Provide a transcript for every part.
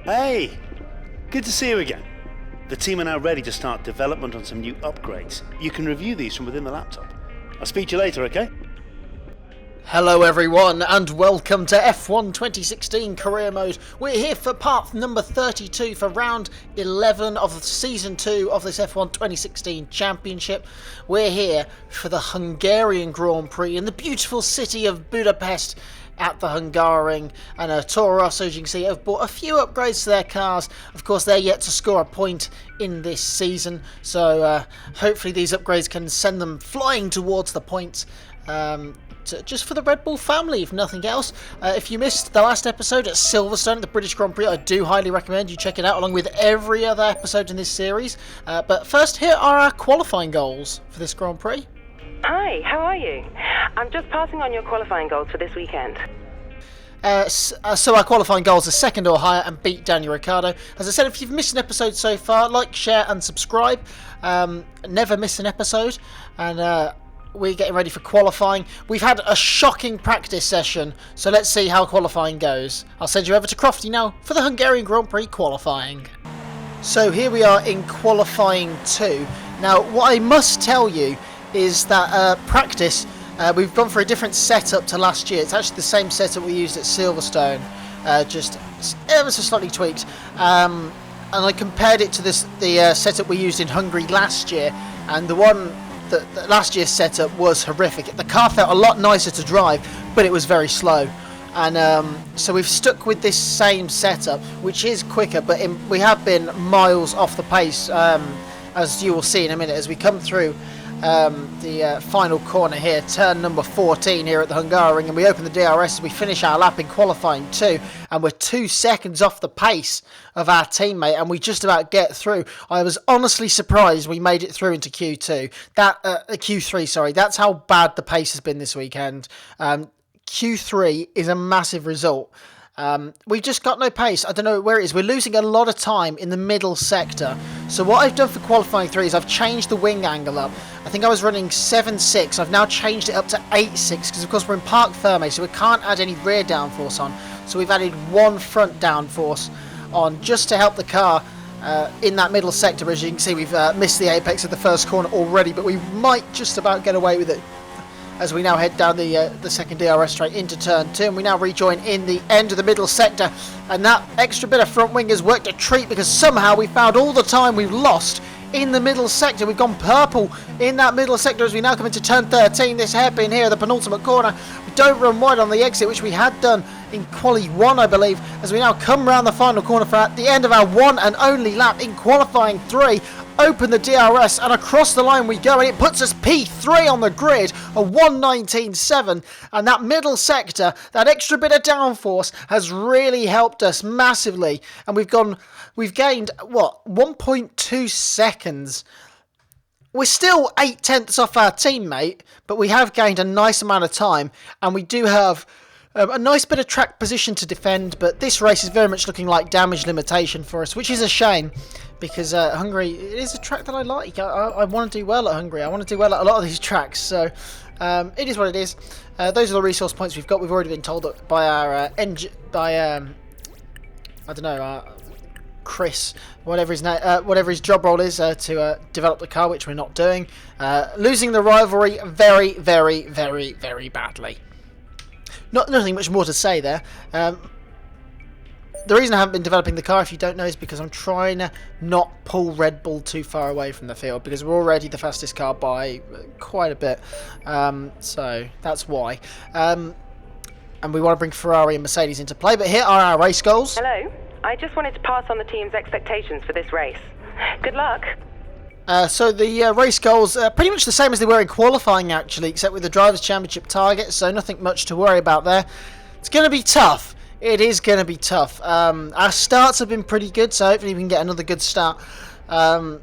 Hey, good to see you again. The team are now ready to start development on some new upgrades. You can review these from within the laptop. I'll speak to you later, okay? Hello everyone and welcome to F1 2016 Career Mode. We're here for part number 32 for round 11 of season 2 of this F1 2016 Championship. We're here for the Hungarian Grand Prix in the beautiful city of Budapest at the Hungaroring, and Toro Rosso, as you can see, have bought a few upgrades to their cars. Of course, they're yet to score a point in this season, so hopefully these upgrades can send them flying towards the points. Just for the Red Bull family, if nothing else. If you missed the last episode at Silverstone, the British Grand Prix, I do highly recommend you check it out, along with every other episode in this series. But first, here are our qualifying goals for this Grand Prix. Hi, how are you? I'm just passing on your qualifying goals for this weekend. So our qualifying goals are second or higher and beat Daniel Ricciardo. As I said, if you've missed an episode so far, like, share and subscribe. Never miss an episode. And we're getting ready for qualifying. We've had a shocking practice session, so let's see how qualifying goes. I'll send you over to Crofty now for the Hungarian Grand Prix qualifying. So here we are in qualifying 2. Now, what I must tell you is that practice, we've gone for a different setup to last year. It's actually the same setup we used at Silverstone, just ever so slightly tweaked. And I compared it to the setup we used in Hungary last year, and the last year's setup was horrific. The car felt a lot nicer to drive, but it was very slow. And so we've stuck with this same setup, which is quicker, but we have been miles off the pace, as you will see in a minute as we come through the final corner here, turn number 14 here at the Hungaroring, and we open the DRS as we finish our lap in qualifying 2, and we're 2 seconds off the pace of our teammate, and we just about get through. I was honestly surprised we made it through into Q2. Q3, sorry. That's how bad the pace has been this weekend. Q3 is a massive result. We've just got no pace. I don't know where it is. We're losing a lot of time in the middle sector. So what I've done for qualifying 3 is I've changed the wing angle up. I think I was running 7.6. I've now changed it up to 8.6 because of course we're in parc fermé, so we can't add any rear downforce on. So we've added one front downforce on just to help the car in that middle sector. As you can see, we've missed the apex of the first corner already, but we might just about get away with it as we now head down the second DRS straight into turn 2, and we now rejoin in the end of the middle sector, and that extra bit of front wing has worked a treat because somehow we found all the time we've lost in the middle sector. We've gone purple in that middle sector as we now come into turn 13, this hairpin here, the penultimate corner. We don't run wide on the exit, which we had done in quali 1, I believe, as we now come round the final corner for at the end of our one and only lap in qualifying 3. Open the DRS and across the line we go, and it puts us P3 on the grid, a 1:19.7, and that middle sector, that extra bit of downforce has really helped us massively, and we've gained 1.2 seconds. We're still 8/10 off our teammate, but we have gained a nice amount of time, and we do have a nice bit of track position to defend, but this race is very much looking like damage limitation for us, which is a shame, because Hungary, it is a track that I like. I want to do well at Hungary. I want to do well at a lot of these tracks, so it is what it is. Those are the resource points we've got. We've already been told by our Chris, whatever his job role is, to develop the car, which we're not doing. Losing the rivalry very, very, very, very badly. Nothing much more to say there. The reason I haven't been developing the car, if you don't know, is because I'm trying to not pull Red Bull too far away from the field, because we're already the fastest car by quite a bit. So that's why. And we want to bring Ferrari and Mercedes into play. But here are our race goals. Hello. I just wanted to pass on the team's expectations for this race. Good luck. So the race goals are pretty much the same as they were in qualifying, actually, except with the Drivers' Championship target, so nothing much to worry about there. It's going to be tough. It is going to be tough. Our starts have been pretty good, so hopefully we can get another good start. But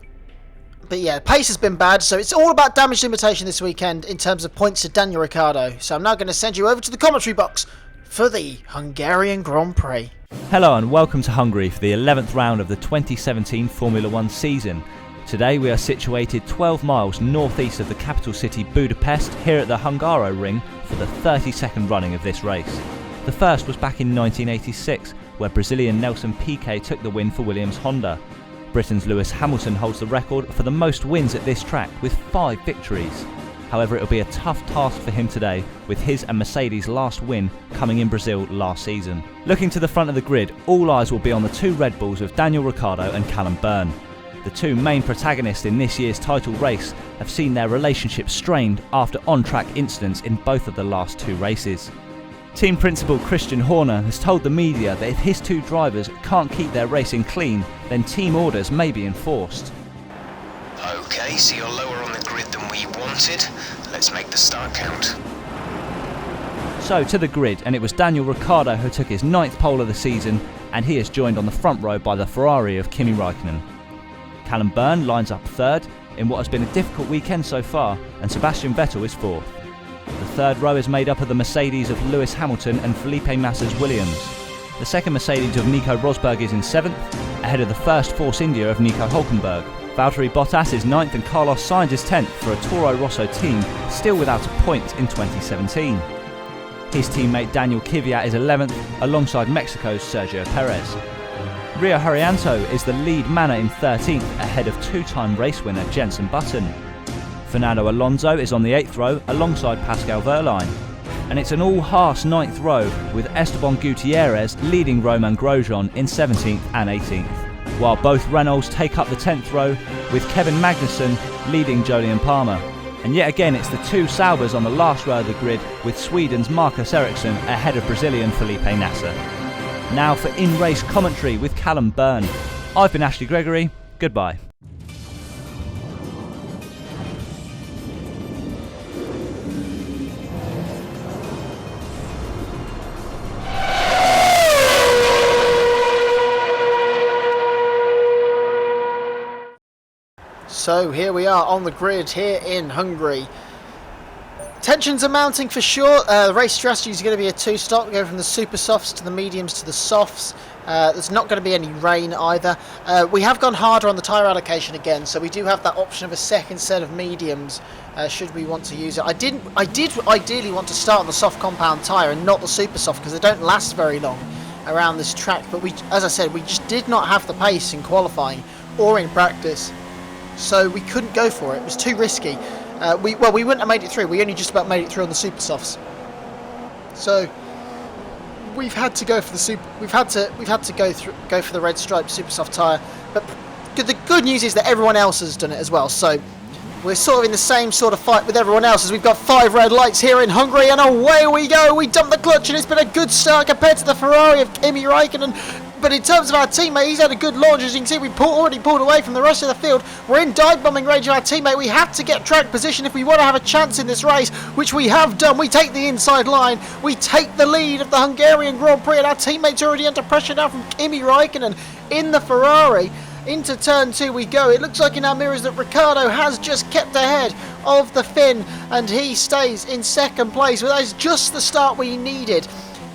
yeah, pace has been bad, so it's all about damage limitation this weekend in terms of points to Daniel Ricciardo. So I'm now going to send you over to the commentary box for the Hungarian Grand Prix. Hello and welcome to Hungary for the 11th round of the 2017 Formula 1 season. Today we are situated 12 miles northeast of the capital city Budapest, here at the Hungaroring for the 32nd running of this race. The first was back in 1986, where Brazilian Nelson Piquet took the win for Williams Honda. Britain's Lewis Hamilton holds the record for the most wins at this track with 5 victories. However, it'll be a tough task for him today, with his and Mercedes' last win coming in Brazil last season. Looking to the front of the grid, all eyes will be on the 2 Red Bulls of Daniel Ricciardo and Callum Byrne. The 2 main protagonists in this year's title race have seen their relationship strained after on-track incidents in both of the last 2 races. Team principal Christian Horner has told the media that if his 2 drivers can't keep their racing clean, then team orders may be enforced. Okay, so you're lower on the grid than we wanted. Let's make the start count. So to the grid, and it was Daniel Ricciardo who took his 9th pole of the season, and he is joined on the front row by the Ferrari of Kimi Raikkonen. Callum Byrne lines up 3rd in what has been a difficult weekend so far, and Sebastian Vettel is 4th. The 3rd row is made up of the Mercedes of Lewis Hamilton and Felipe Massa's Williams. The 2nd Mercedes of Nico Rosberg is in 7th, ahead of the 1st Force India of Nico Hulkenberg. Valtteri Bottas is 9th and Carlos Sainz is 10th for a Toro Rosso team still without a point in 2017. His teammate Daniel Kvyat is 11th alongside Mexico's Sergio PEREZ. Rio Haryanto is the lead manner in 13th ahead of 2-time race winner Jenson Button. Fernando Alonso is on the 8th row alongside PASCAL WEHRLEIN. And it's an all Haas 9th row with Esteban Gutierrez leading Romain Grosjean in 17th and 18th. While both Renaults take up the 10th row with Kevin Magnussen leading Jolyon Palmer. And yet again it's the 2 Saubers on the last row of the grid with Sweden's Marcus Ericsson ahead of Brazilian Felipe Nasr. Now for in-race commentary with Callum Byrne. I've been Ashley Gregory, goodbye. So here we are on the grid here in Hungary. Tensions are mounting for sure. The race strategy is going to be a 2-stop, go from the super softs to the mediums to the softs. There's not going to be any rain either. We have gone harder on the tyre allocation again, so we do have that option of a second set of mediums should we want to use it. I did ideally want to start on the soft compound tyre and not the super soft because they don't last very long around this track, but as I said, we just did not have the pace in qualifying or in practice, so we couldn't go for it. It was too risky. We wouldn't have made it through. We only just about made it through on the super softs. So we've had to go for the super. We've had to go for the red stripe super soft tyre. But the good news is that everyone else has done it as well. So we're sort of in the same sort of fight with everyone else as we've got 5 red lights here in Hungary, and away we go. We dump the clutch, and it's been a good start compared to the Ferrari of Kimi Raikkonen. But in terms of our teammate, he's had a good launch. As you can see, we already pulled away from the rest of the field. We're in dive bombing range of our teammate. We have to get track position if we want to have a chance in this race, which we have done. We take the inside line. We take the lead of the Hungarian Grand Prix, and our teammate's already under pressure now from Kimi Raikkonen in the Ferrari. Into turn 2 we go. It looks like in our mirrors that Ricciardo has just kept ahead of the Finn, and he stays in 2nd place. But that is just the start we needed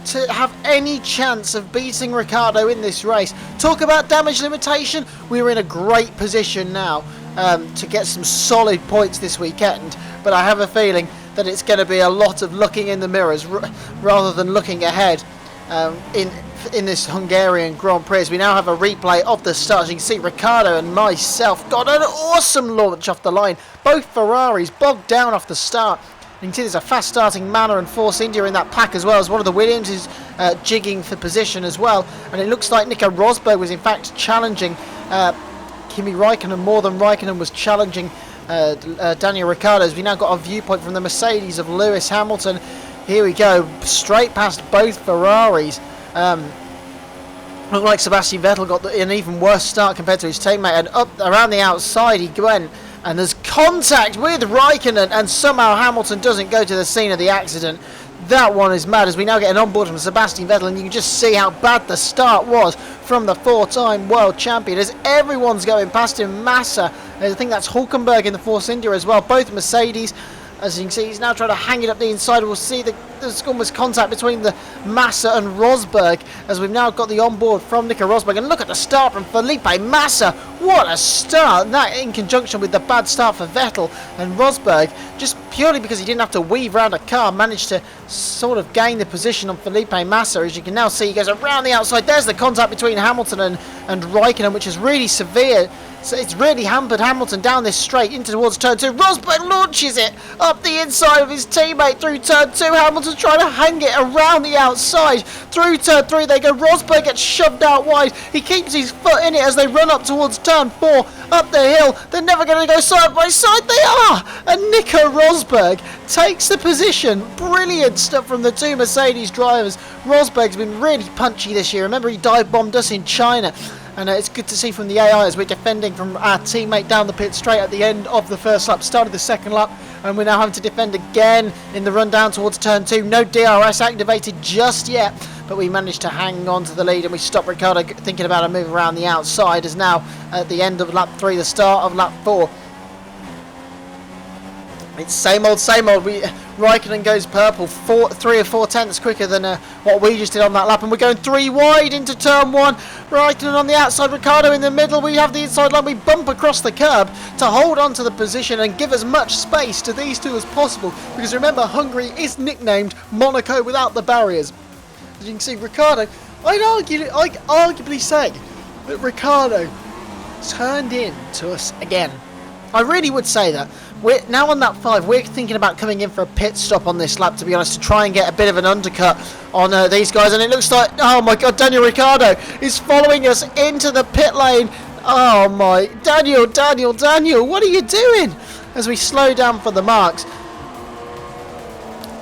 to have any chance of beating Ricciardo in this race. Talk about damage limitation. We're in a great position now to get some solid points this weekend, but I have a feeling that it's going to be a lot of looking in the mirrors rather than looking ahead in this Hungarian Grand Prix. As we now have a replay of the start. As you can see, Ricciardo and myself got an awesome launch off the line. Both Ferraris bogged down off the start. You can see there's a fast starting Manor and Force India in that pack as well, as one of the Williams is jigging for position as well. And it looks like Nico Rosberg was in fact challenging Kimi Raikkonen more than Raikkonen was challenging Daniel Ricciardo. As we now got a viewpoint from the Mercedes of Lewis Hamilton. Here we go, straight past both Ferraris. Looked like Sebastian Vettel got an even worse start compared to his teammate, and up around the outside he went, and there's contact with Raikkonen, and somehow Hamilton doesn't go to the scene of the accident. That one is mad, as we now get an onboard from Sebastian Vettel, and you can just see how bad the start was from the 4-time world champion, as everyone's going past him. Massa, I think that's Hulkenberg in the Force India as well, both Mercedes. As you can see, he's now trying to hang it up the inside. We'll see the there's almost contact between the Massa and Rosberg, as we've now got the onboard from Nico Rosberg. And look at the start from Felipe Massa. What a start! And that in conjunction with the bad start for Vettel, and Rosberg, just purely because he didn't have to weave around a car, managed to sort of gain the position on Felipe Massa. As you can now see, he goes around the outside. There's the contact between Hamilton and Raikkonen, which is really severe. So it's really hampered Hamilton down this straight into towards turn 2. Rosberg launches it up the inside of his teammate through turn 2. Hamilton's trying to hang it around the outside. Through turn 3 they go. Rosberg gets shoved out wide. He keeps his foot in it as they run up towards turn 4. Up the hill. They're never going to go side by side. They are! And Nico Rosberg takes the position. Brilliant stuff from the two Mercedes drivers. Rosberg's been really punchy this year. Remember, he dive bombed us in China. And it's good to see from the AI as we're defending from our teammate down the pit straight at the end of the first lap, started the second lap, and we're now having to defend again in the run down towards turn 2. No DRS activated just yet, but we managed to hang on to the lead, and we stopped Ricciardo thinking about a move around the outside, as now at the end of lap 3, the start of lap 4. It's same old, same old. Raikkonen goes purple, 3 or 4 tenths quicker than what we just did on that lap, and we're going 3 wide into turn 1. Raikkonen on the outside, Ricciardo in the middle. We have the inside line. We bump across the curb to hold on to the position and give as much space to these two as possible, because remember, Hungary is nicknamed Monaco without the barriers. As you can see, Ricciardo, I'd arguably say that Ricciardo turned in to us again. I really would say that. We're now on lap 5. We're thinking about coming in for a pit stop on this lap, to be honest, to try and get a bit of an undercut on these guys. And it looks like, oh my god, Daniel Ricciardo is following us into the pit lane. Oh my, Daniel, what are you doing? As we slow down for the marks.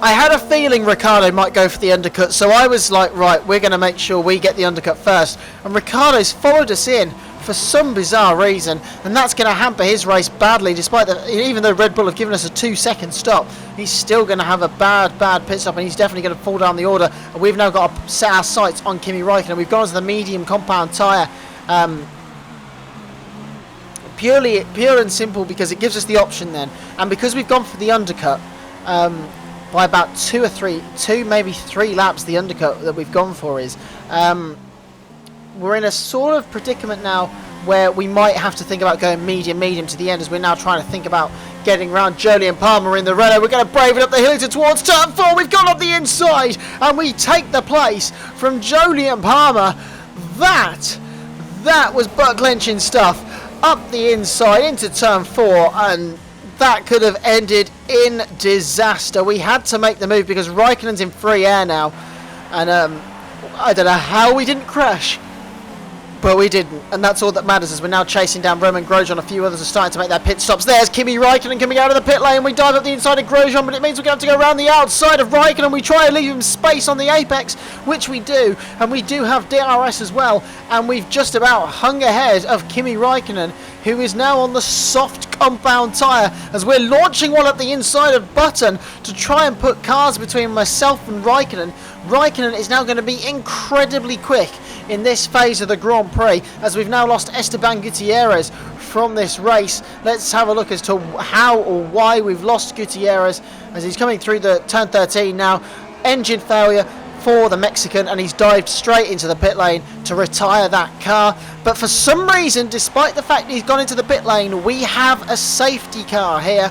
I had a feeling Ricciardo might go for the undercut, so I was like, right, we're going to make sure we get the undercut first. And Ricciardo's followed us in for some bizarre reason, and that's going to hamper his race badly, despite that, even though Red Bull have given us a 2-second stop, he's still going to have a bad pit stop, and he's definitely going to fall down the order. And we've now got to set our sights on Kimi Raikkonen. We've gone to the medium compound tyre, pure and simple, because it gives us the option then, and because we've gone for the undercut, by about 2 maybe 3 laps, the undercut that we've gone for is, we're in a sort of predicament now where we might have to think about going medium to the end, as we're now trying to think about getting around Jolyon Palmer in the Renault. We're going to brave it up the hill towards turn 4. We've gone up the inside and we take the place from Jolyon Palmer. That was butt-clenching stuff. Up the inside into turn 4, and that could have ended in disaster. We had to make the move because Raikkonen's in free air now, and I don't know how we didn't crash, but we didn't, and that's all that matters, as we're now chasing down Roman Grosjean. A few others are starting to make their pit stops. There's Kimi Raikkonen coming out of the pit lane. We dive up the inside of Grosjean, but it means we're going to have to go around the outside of Raikkonen. We try and leave him space on the apex, which we do, and we do have DRS as well, and we've just about hung ahead of Kimi Raikkonen, who is now on the soft compound tyre, as we're launching one up the inside of Button to try and put cars between myself and Raikkonen. Raikkonen is now going to be incredibly quick in this phase of the Grand Prix, as we've now lost Esteban Gutierrez from this race. Let's have a look as to how or why we've lost Gutierrez, as he's coming through the turn 13 now. Engine failure for the Mexican, and he's dived straight into the pit lane to retire that car. But for some reason, despite the fact he's gone into the pit lane, we have a safety car here.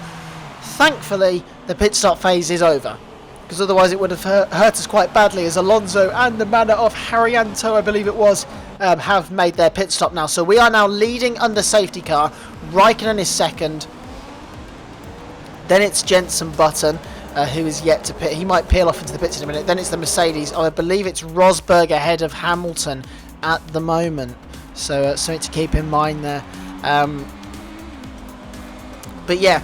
Thankfully, the pit stop phase is over, because otherwise it would have hurt us quite badly, as Alonso and the manner of Haryanto, I believe it was, have made their pit stop now. So we are now leading under safety car. Raikkonen is second. Then it's Jenson Button, who is yet to pit. He might peel off into the pits in a minute. Then it's the Mercedes. I believe it's Rosberg ahead of Hamilton at the moment. So something to keep in mind there. But yeah,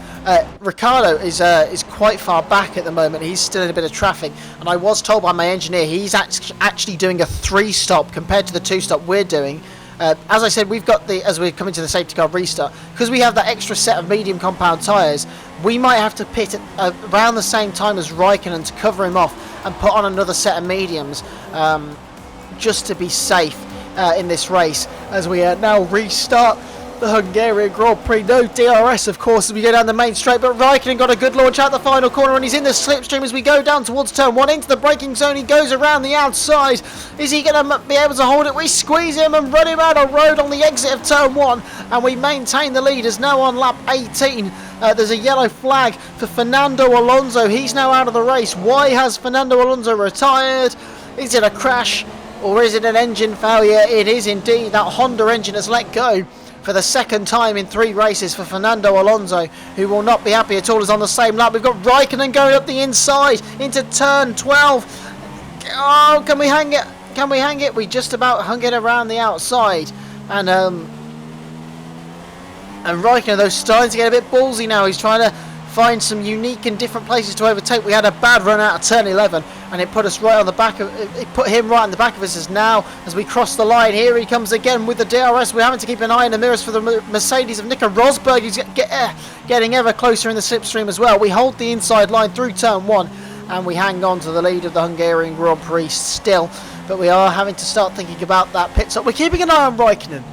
Ricciardo is quite far back at the moment. He's still in a bit of traffic, and I was told by my engineer he's actually doing a 3-stop compared to the 2-stop we're doing. As I said, we've got as we're coming to the safety car restart, because we have that extra set of medium compound tyres, we might have to pit at around the same time as Raikkonen to cover him off and put on another set of mediums, just to be safe in this race, as we now restart the Hungarian Grand Prix. No DRS, of course, as we go down the main straight, but Raikkonen got a good launch out the final corner, and he's in the slipstream as we go down towards turn 1 into the braking zone. He goes around the outside. Is he going to be able to hold it? We squeeze him and run him out of road on the exit of turn 1, and we maintain the lead as now on lap 18. There's a yellow flag for Fernando Alonso. He's now out of the race. Why has Fernando Alonso retired? Is it a crash or is it an engine failure? It is indeed. That Honda engine has let go for the second time in 3 races for Fernando Alonso, who will not be happy at all. Is on the same lap. We've got Raikkonen going up the inside into turn 12. Oh, can we hang it? Can we hang it? We just about hung it around the outside. And Raikkonen, though, starting to get a bit ballsy now. He's trying to find some unique and different places to overtake. We had a bad run out of turn 11, and it put us right on the back of it. Put him right on the back of us. As we cross the line, here he comes again with the DRS. We're having to keep an eye in the mirrors for the Mercedes of Nico Rosberg. He's getting ever closer in the slipstream as well. We hold the inside line through turn 1, and we hang on to the lead of the Hungarian Grand Prix still. But we are having to start thinking about that pit stop. We're keeping an eye on Raikkonen.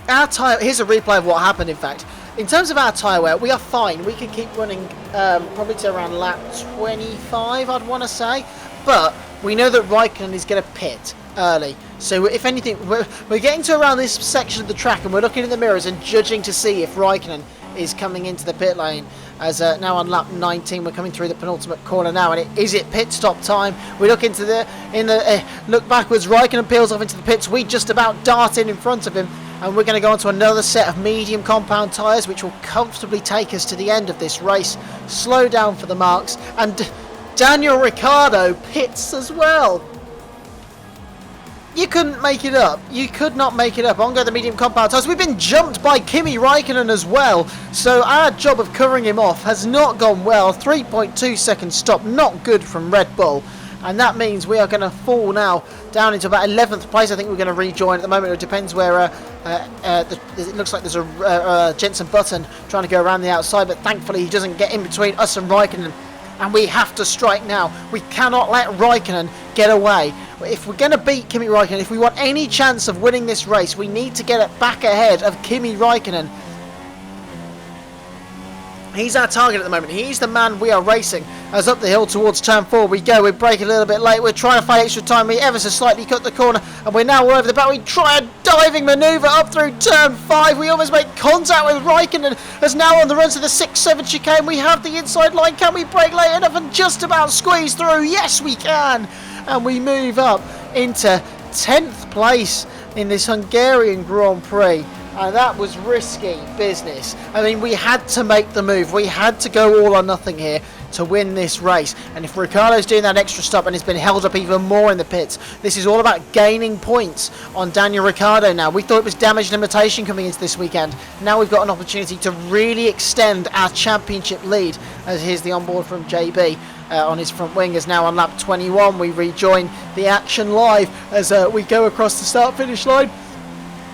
Our tyre. Here's a replay of what happened. In fact, in terms of our tyre wear, we are fine. We can keep running probably to around lap 25, I'd want to say. But we know that Raikkonen is going to pit early. So if anything, we're getting to around this section of the track, and we're looking in the mirrors and judging to see if Raikkonen is coming into the pit lane. As now on lap 19, we're coming through the penultimate corner now, and is it pit stop time? We look into look backwards. Raikkonen peels off into the pits. We just about dart in front of him. And we're going to go on to another set of medium compound tyres, which will comfortably take us to the end of this race. Slow down for the marks. And Daniel Ricciardo pits as well. You couldn't make it up. You could not make it up. On go the medium compound tyres. We've been jumped by Kimi Raikkonen as well. So our job of covering him off has not gone well. 3.2 second stop. Not good from Red Bull. And that means we are going to fall now down into about 11th place. I think we're going to rejoin at the moment. It depends where it looks like there's a JENSON button trying to go around the outside, but thankfully he doesn't get in between us and Raikkonen. And we have to strike now. We cannot let Raikkonen get away. If we're going to beat Kimi Raikkonen, if we want any chance of winning this race, we need to get it back ahead of Kimi Raikkonen. He's our target at the moment. He's the man we are racing. As up the hill towards turn 4 we go. We brake a little bit late. We're trying to find extra time. We ever so slightly cut the corner, and we're now over the back. We try a diving manoeuvre up through turn 5. We almost make contact with Raikkonen. As now on the run to the 6-7 chicane, we have the inside line. Can we brake late enough and just about squeeze through? Yes, we can. And we move up into 10th place in this Hungarian Grand Prix. And that was risky business. I mean, we had to make the move. We had to go all or nothing here to win this race. And if Ricciardo's doing that extra stop and has been held up even more in the pits, this is all about gaining points on Daniel Ricciardo now. We thought it was damage limitation coming into this weekend. Now we've got an opportunity to really extend our championship lead. As here's the onboard from JB. On his front wing, as now on lap 21 we rejoin the action live as we go across the start-finish line.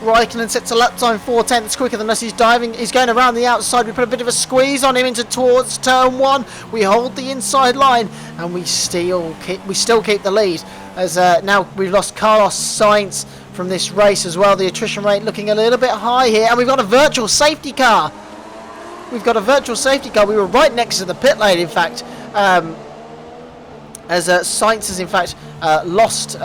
Raikkonen sets a lap time 4:10. It's quicker than us. He's diving. He's going around the outside. We put a bit of a squeeze on him into towards turn 1. We hold the inside line, and we still keep the lead. As now we've lost Carlos Sainz from this race as well. The attrition rate looking a little bit high here, and we've got a virtual safety car. We were right next to the pit lane, in fact. As Sainz has in fact lost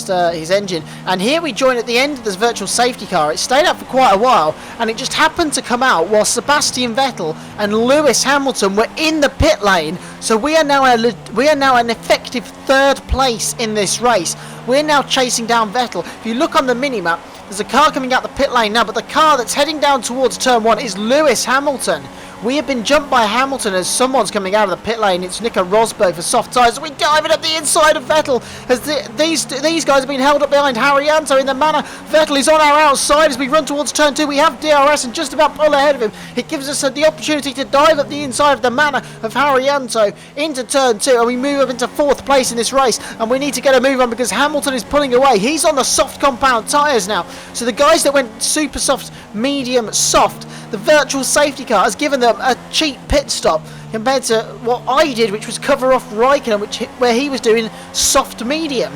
his engine, and here we join at the end of this virtual safety car. It stayed out for quite a while, and it just happened to come out while Sebastian Vettel and Lewis Hamilton were in the pit lane. So we are now an effective 3rd place in this race. We're now chasing down Vettel. If you look on the mini-map, there's a car coming out the pit lane now, but the car that's heading down towards turn 1 is Lewis Hamilton. We have been jumped by Hamilton as someone's coming out of the pit lane. It's Nico Rosberg for soft tyres. We dive it up the inside of Vettel as these guys have been held up behind Haryanto in the manner. Vettel is on our outside as we run towards turn 2. We have DRS and just about pull ahead of him. It gives us the opportunity to dive up the inside of the manor of Haryanto into turn 2, and we move up into 4th place in this race. And we need to get a move on because Hamilton is pulling away. He's on the soft compound tyres now. So the guys that went super soft, medium, soft, the virtual safety car has given them a cheap pit stop compared to what I did, which was cover off Raikkonen, where he was doing soft medium,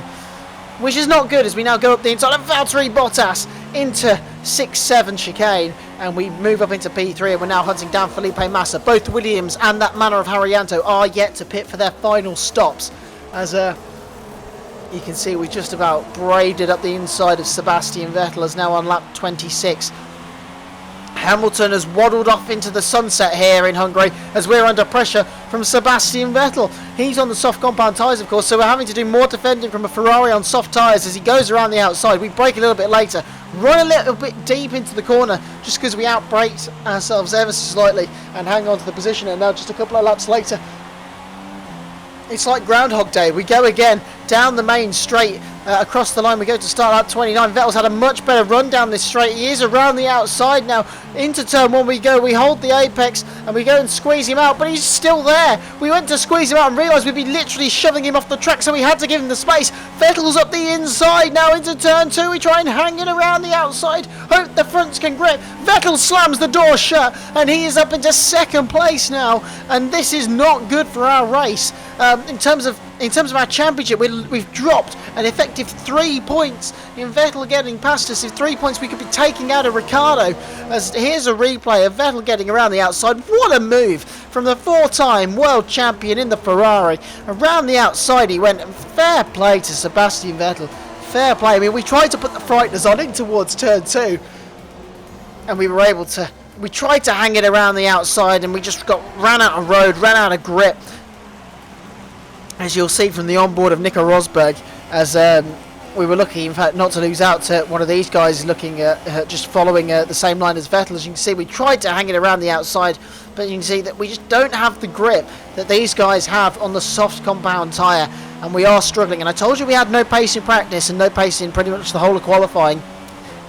which is not good as we now go up the inside of Valtteri Bottas into 6-7 chicane, and we move up into P3, and we're now hunting down Felipe Massa. Both Williams and that Manor of Haryanto are yet to pit for their final stops. As you can see, we just about braided up the inside of Sebastian Vettel, as now on lap 26. Hamilton has waddled off into the sunset here in Hungary as we're under pressure from Sebastian Vettel. He's on the soft compound tyres, of course, so we're having to do more defending from a Ferrari on soft tyres as he goes around the outside. We brake a little bit later, run a little bit deep into the corner just because we outbraked ourselves ever so slightly and hang on to the position, and now just a couple of laps later, it's like Groundhog Day. We go again down the main straight, across the line we go to start lap 29. Vettel's had a much better run down this straight. He is around the outside now. Into turn 1 we go. We hold the apex and we go and squeeze him out, but he's still there. We went to squeeze him out and realised we'd be literally shoving him off the track, so we had to give him the space. Vettel's up the inside now into turn 2. We try and hang it around the outside. Hope the fronts can grip. Vettel slams the door shut and he is up into second place now, and this is not good for our race. In terms of our championship, we've dropped an effective 3 points in Vettel getting past us. If 3 points we could be taking out of Ricciardo. As here's a replay of Vettel getting around the outside. What a move from the 4-time world champion in the Ferrari. Around the outside he went. Fair play to Sebastian Vettel. Fair play. I mean, we tried to put the frighteners on in towards turn 2, and we were able to. We tried to hang it around the outside, and we just ran out of road, ran out of grip. As you'll see from the onboard of Nico Rosberg, as we were lucky, in fact, not to lose out to one of these guys looking at just following the same line as Vettel. As you can see, we tried to hang it around the outside, but you can see that we just don't have the grip that these guys have on the soft compound tyre, and we are struggling. And I told you we had no pace in practice and no pace in pretty much the whole of qualifying.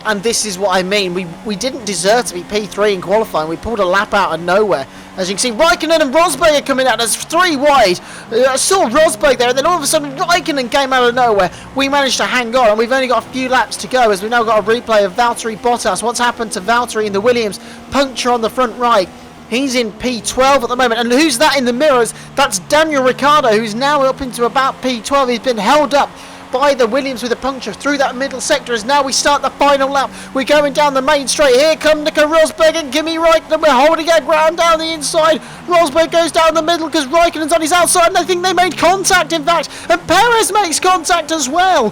And this is what I mean. We didn't deserve to be P3 in qualifying. We pulled a lap out of nowhere. As you can see, Raikkonen and Rosberg are coming out as 3 wide. I saw Rosberg there, and then all of a sudden Raikkonen came out of nowhere. We managed to hang on, and we've only got a few laps to go, as we've now got a replay of Valtteri Bottas. What's happened to Valtteri in the Williams? Puncture on the front right. He's in P12 at the moment. And who's that in the mirrors? That's Daniel Ricciardo, who's now up into about P12. He's been held up by the Williams with a puncture through that middle sector. As now we start the final lap, we're going down the main straight. Here come Nico Rosberg and KIMI Raikkonen. We're holding our ground down the inside. Rosberg goes down the middle because Raikkonen's on his outside, and I think they made contact, in fact, and PEREZ makes contact as well.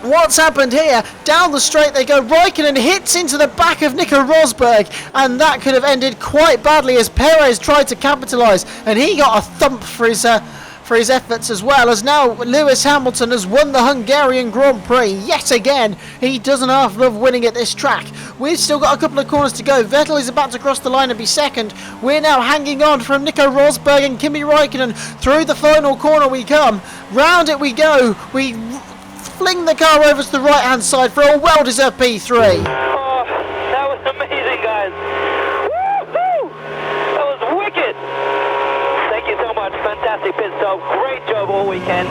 What's happened here? Down the straight they go. Raikkonen hits into the back of Nico Rosberg, and that could have ended quite badly as PEREZ tried to capitalise, and he got a thump for his efforts, as well as now Lewis Hamilton has won the Hungarian Grand Prix yet again. He doesn't half love winning at this track. We've still got a couple of corners to go. Vettel is about to cross the line and be second. We're now hanging on from Nico Rosberg and KIMI Raikkonen. Through the final corner we come. Round it we go. We fling the car over to the right hand side for a well-deserved P3. Oh, that was amazing, guys. Woo-hoo! That was wicked. Thank you so much. Fantastic pit stop. Great job all weekend.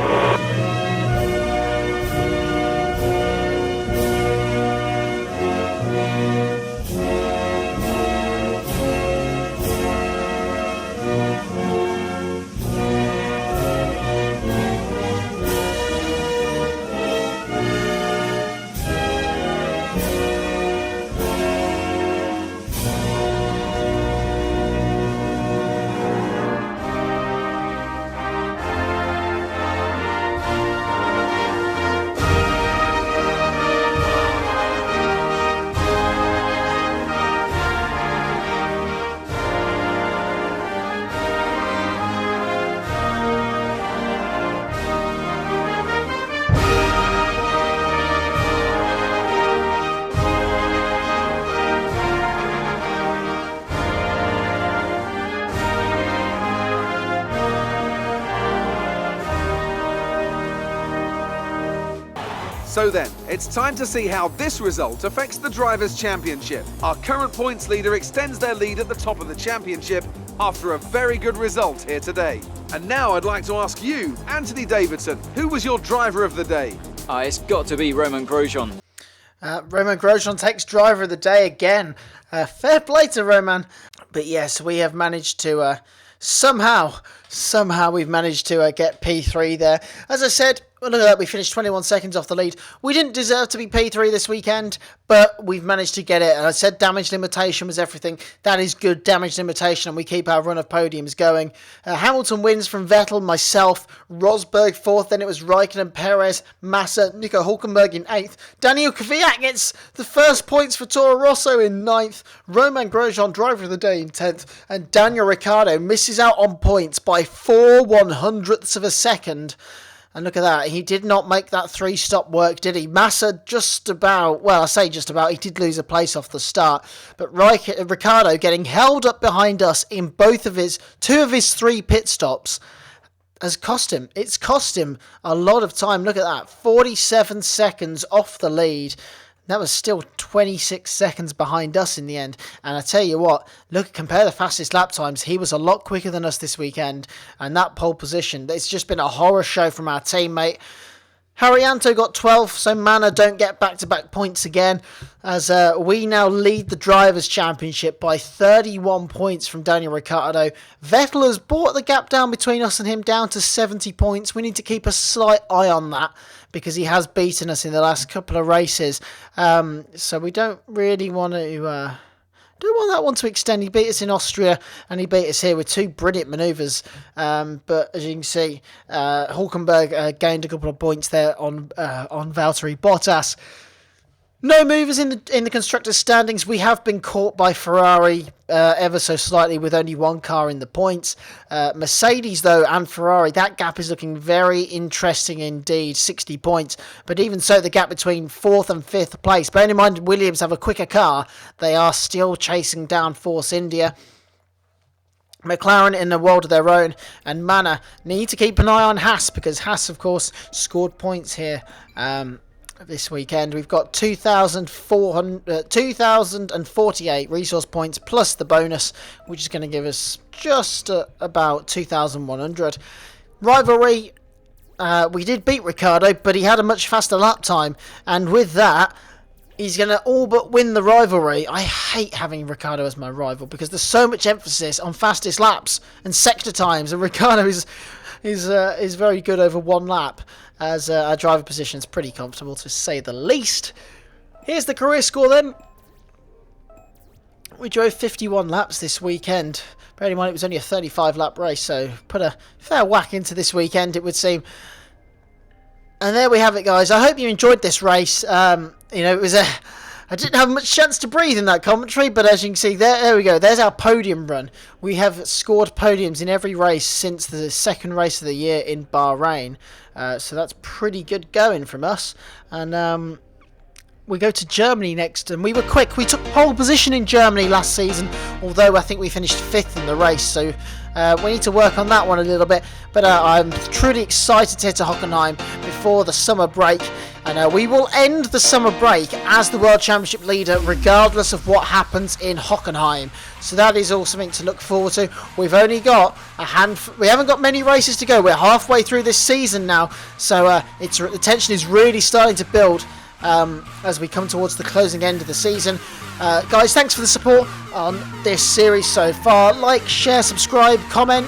So then, it's time to see how this result affects the Drivers' Championship. Our current points leader extends their lead at the top of the championship after a very good result here today. And now I'd like to ask you, Anthony Davidson, who was your driver of the day? It's got to be Romain Grosjean. Romain Grosjean takes driver of the day again. Fair play to Romain. But yes, we have managed to somehow we've managed to get P3 there. As I said, Well, look at that, we finished 21 seconds off the lead. We didn't deserve to be P3 this weekend, but we've managed to get it. And I said damage limitation was everything. That is good damage limitation, and we keep our run of podiums going. Hamilton wins from Vettel, myself, Rosberg 4th, then it was Raikkonen, PEREZ, MASSA, Nico Hulkenberg in 8th. Daniel Kvyat gets the first points for Toro Rosso in 9th. Romain Grosjean, driver of the day, in 10th. And Daniel Ricciardo misses out on points by 4/100ths of a second. And look at that, he did not make that 3-stop work, did he? Massa just about, well, I say just about, he did lose a place off the start. But Ricciardo getting held up behind us in two of his 3 pit stops has cost him. It's cost him a lot of time. Look at that, 47 seconds off the lead. That was still 26 seconds behind us in the end. And I tell you what, compare the fastest lap times. He was a lot quicker than us this weekend. And that pole position, it's just been a horror show from our teammate. Haryanto got 12th, so Mana don't get back-to-back points again, as we now lead the Drivers' Championship by 31 points from Daniel Ricciardo. Vettel has brought the gap down between us and him down to 70 points. We need to keep a slight eye on that, because he has beaten us in the last couple of races. So we don't really want to... don't want that one to extend. He beat us in Austria and he beat us here with 2 brilliant manoeuvres. But as you can see, Hulkenberg gained a couple of points there on Valtteri Bottas. No movers in the constructors' standings. We have been caught by Ferrari ever so slightly with only 1 car in the points. Mercedes, though, and Ferrari, that gap is looking very interesting indeed, 60 points. But even so, the gap between 4th and 5th place, bearing in mind Williams have a quicker car, they are still chasing down Force India. McLaren in a world of their own, and Mana need to keep an eye on Haas, because Haas, of course, scored points here this weekend. We've got 2,048 resource points plus the bonus, which is going to give us just about 2,100. Rivalry, we did beat Ricciardo, but he had a much faster lap time, and with that, he's going to all but win the rivalry. I hate having Ricciardo as my rival, because there's so much emphasis on fastest laps and sector times, and Ricciardo is very good over 1 lap, as our driver position is pretty comfortable, to say the least. Here's the career score then. We drove 51 laps this weekend. Bearing in mind it was only a 35 lap race, so put a fair whack into this weekend, it would seem. And there we have it, guys. I hope you enjoyed this race. It was I didn't have much chance to breathe in that commentary, but as you can see, there we go. There's our podium run. We have scored podiums in every race since the second race of the year in Bahrain. So that's pretty good going from us. And we go to Germany next, and we were quick. We took pole position in Germany last season, although I think we finished 5th in the race. So we need to work on that one a little bit. But I'm truly excited to head to Hockenheim before the summer break. And we will end the summer break as the World Championship leader, regardless of what happens in Hockenheim. So that is all something to look forward to. We've only got we haven't got many races to go. We're halfway through this season now. So the tension is really starting to build as we come towards the closing end of the season. Guys, thanks for the support on this series so far. Like, share, subscribe, comment.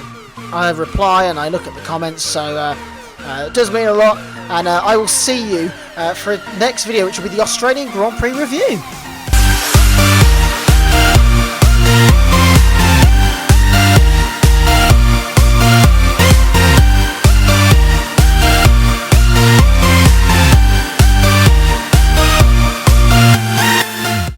I reply and I look at the comments, so it does mean a lot. And I will see you for the next video, which will be the Australian Grand Prix review.